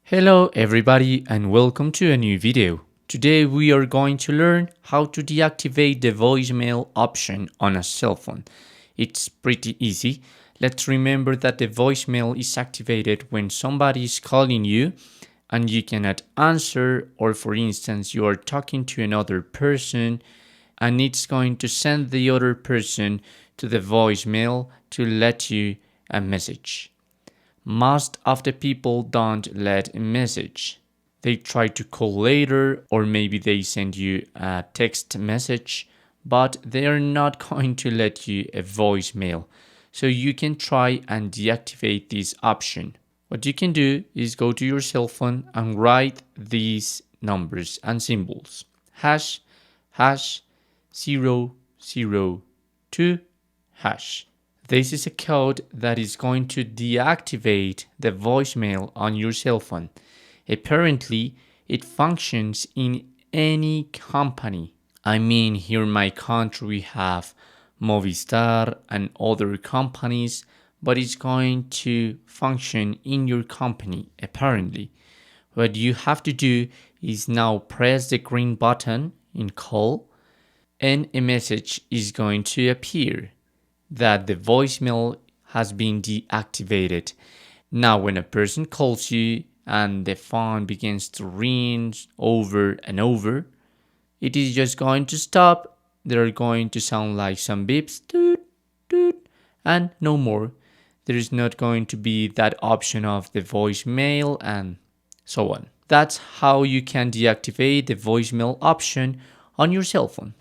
Hello everybody and welcome to a new video. Today we are going to learn how to deactivate the voicemail option on a cell phone. It's pretty easy. Let's remember that the voicemail is activated when somebody is calling you and you cannot answer, or for instance you are talking to another person and it's going to send the other person to the voicemail to let you a message. Most of the people don't let a message. They try to call later, or maybe they send you a text message, but they are not going to let you a voicemail. So you can try and deactivate this option. What you can do is go to your cell phone and write these numbers and symbols. Hash, hash, 002, hash. This is a code that is going to deactivate the voicemail on your cell phone. Apparently, it functions in any company. I mean, here in my country we have Movistar and other companies, but it's going to function in your company, apparently. What you have to do is now press the green button in call, and a message is going to appear that the voicemail has been deactivated. Now, when a person calls you and the phone begins to ring over and over, it is just going to stop. They're going to sound like some beeps, toot, toot, and no more. There is not going to be that option of the voicemail and so on. That's how you can deactivate the voicemail option on your cell phone.